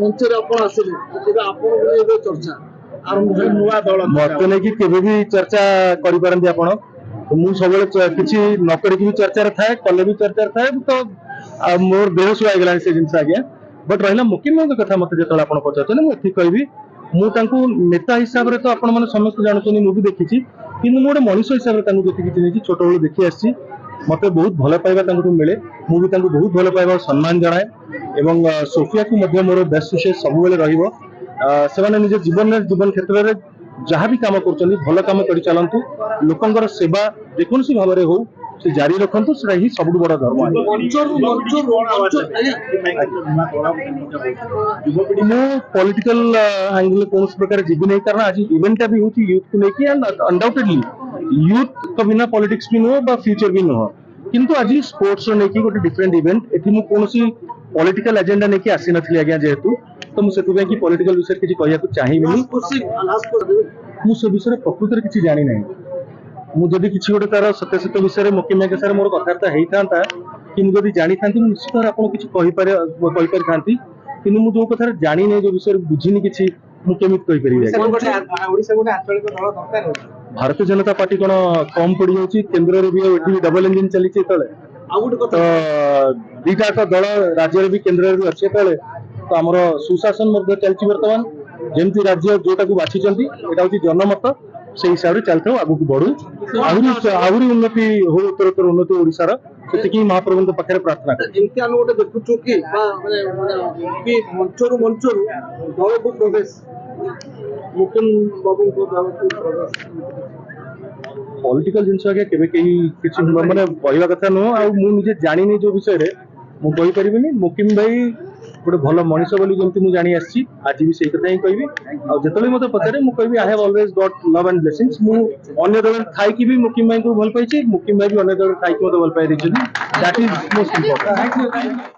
ମଞ୍ଚରେ ଆପଣ ଆସିଲେ ସେଟା ଆପଣଙ୍କ ଏବେ ଚର୍ଚ୍ଚା ଆରମ୍ଭ ହେଲା ନୂଆ ଦଳ ମତେ ନେଇକି କେବେ ବି ଚର୍ଚ୍ଚା କରିପାରନ୍ତି ଆପଣ। ମୁଁ ସବୁବେଳେ କିଛି ନ କରିକି ବି ଚର୍ଚ୍ଚାରେ ଥାଏ, କଲେ ବି ଚର୍ଚ୍ଚାରେ ଥାଏ। ତ ମୋର ବେହୋସ ହେଇଗଲାଣି ସେ ଜିନିଷ ଆଜ୍ଞା। ବଟ୍ ରହିଲା ମୁକିମଙ୍କ କଥା ମତେ ଯେତେବେଳେ ଆପଣ ପଚାରୁଛନ୍ତି ମୁଁ ଏଠି କହିବି, ମୁଁ ତାଙ୍କୁ ନେତା ହିସାବରେ ତ ଆପଣ ମାନେ ସମସ୍ତେ ଜାଣୁଛନ୍ତି, ମୁଁ ବି ଦେଖିଛି। କିନ୍ତୁ ମୁଁ ଗୋଟେ ମଣିଷ ହିସାବରେ ତାଙ୍କୁ ଯେତିକି ଚିହ୍ନିଛି, ଛୋଟବେଳୁ ଦେଖି ଆସିଛି, ମତେ ବହୁତ ଭଲ ପାଇବା ତାଙ୍କଠୁ ମିଳେ। ମୁଁ ବି ତାଙ୍କୁ ବହୁତ ଭଲ ପାଇବା ସମ୍ମାନ ଜଣାଏ ଏବଂ ସୋଫିଆକୁ ମଧ୍ୟ ମୋର ବେଷ୍ଟ ୱିଶେସ୍ ସବୁବେଳେ ରହିବ। ସେମାନେ ନିଜ ଜୀବନ କ୍ଷେତ୍ରରେ ଯାହା ବି କାମ କରୁଛନ୍ତି ଭଲ କାମ କରି ଚାଲନ୍ତୁ। ଲୋକଙ୍କର ସେବା ଯେକୌଣସି ଭାବରେ ହଉ ସେ ଜାରି ରଖନ୍ତୁ, ସେଟା ହିଁ ସବୁଠୁ ବଡ ଧର୍ମ। ମୁଁ ପଲିଟିକାଲ ଆଙ୍ଗେଲ କୌଣସି ପ୍ରକାର ଯିବି ନାହିଁ, କାରଣ ଆଜି ଇଭେଣ୍ଟଟା ବି ହଉଛି ୟୁଥକୁ ନେଇକି। ଅନଡାଉଟେଡଲି ୟୁଥ ତ ବିନା ପଲିଟିକ୍ସ ବି ନୁହଁ ବା ଫ୍ୟୁଚର ବି ନୁହଁ, କିନ୍ତୁ ଆଜି ସ୍ପୋର୍ଟସ ନେଇକି ଗୋଟେ ଡିଫରେଣ୍ଟ ଇଭେଣ୍ଟ। ଏଠି ମୁଁ କୌଣସି ପଲିଟିକାଲ ଏଜେଣ୍ଡା ନେଇକି ଆସିନଥିଲି ଆଜ୍ଞା, ଯେହେତୁ ତ ମୁଁ ସେଥିପାଇଁ କି ପଲିଟିକାଲ ବିଷୟରେ କିଛି କହିବାକୁ ଚାହିଁବିନି। ମୁଁ ସେ ବିଷୟରେ ପ୍ରକୃତରେ କିଛି ଜାଣିନାହିଁ। ମୁଁ ଯଦି କିଛି ଗୋଟେ ତାର ସତ୍ୟାସତ୍ୟ ବିଷୟରେ ମୁକିମ ସାର୍ ମୋର କଥାବାର୍ତ୍ତା ହେଇଥାନ୍ତା କି ମୁଁ ଯଦି ଜାଣିଥାନ୍ତି, ମୁଁ ନିଶ୍ଚିତ ଭାବରେ ଆପଣଙ୍କୁ କିଛି କହିପାରିଥାନ୍ତି। କିନ୍ତୁ ମୁଁ ଯୋଉ କଥାରେ ଜାଣିନି, ଯୋଉ ବିଷୟରେ ବୁଝିନି କିଛି, ମୁଁ କେମିତି କହିପାରିବି? ଭାରତୀୟ ଜନତା ପାର୍ଟି କଣ କମ ପଡିଯାଉଛି? କେନ୍ଦ୍ରରେ ବି ଏଠି ଡବଲ ଇଞ୍ଜିନ ଚାଲିଛି ଯେତେବେଳେ, ତ ଦିଟାକ ଦଳ ରାଜ୍ୟରେ ବି କେନ୍ଦ୍ରରେ ବି ଅଛି ଯେତେବେଳେ, ତ ଆମର ସୁଶାସନ ମଧ୍ୟ ଚାଲିଛି ବର୍ତ୍ତମାନ। ଯେମିତି ରାଜ୍ୟ ଯୋଉଟାକୁ ବାଛିଛନ୍ତି, ଏଇଟା ହଉଛି ଜନମତ, ସେଇ ହିସାବରେ ଚାଲିଥାଉ, ଆଗକୁ ବଢୁ, ଆହୁରି ଉନ୍ନତି ହଉ, ଉତ୍ତରୋତ୍ତର ଉନ୍ନତି ଓଡ଼ିଶାର, ସେତିକି ମହାପ୍ରଭୁଙ୍କ ପାଖରେ ପ୍ରାର୍ଥନା କରୁ। ଏମିତି ଆମେ ଗୋଟେ ଦେଖୁଛୁ କି ମଞ୍ଚରୁ ଦଳକୁ ପ୍ରବେଶ, ମୁକିମ ବାବୁଙ୍କ ଦଳକୁ ପ୍ରବେଶ। ପଲିଟିକାଲ ଜିନିଷ ଆଜ୍ଞା କେବେ କେହି କିଛି ମାନେ କହିବା କଥା ନୁହଁ। ଆଉ ମୁଁ ନିଜେ ଜାଣିନି ଯୋଉ ବିଷୟରେ, ମୁଁ କହିପାରିବିନି। ମୁକିମ ଭାଇ ଗୋଟେ ଭଲ ମଣିଷ ବୋଲି ଯେମିତି ମୁଁ ଜାଣି ଆସିଛି, ଆଜି ବି ସେଇ କଥା ହିଁ କହିବି। ଆଉ ଯେତେବେଳେ ମତେ ପଚାରେ, ମୁଁ କହିବି I have always got love and blessings. ମୁଁ ଅନ୍ୟ ଦଳରେ ଥାଇକି ବି ମୁକିମ ଭାଇଙ୍କୁ ଭଲ ପାଇଛି, ମୁକିମ ଭାଇ ବି ଅନ୍ୟ ଦଳରେ ଥାଇକି ମତେ ଭଲ ପାଇ ଦେଇଛନ୍ତି। That is most important.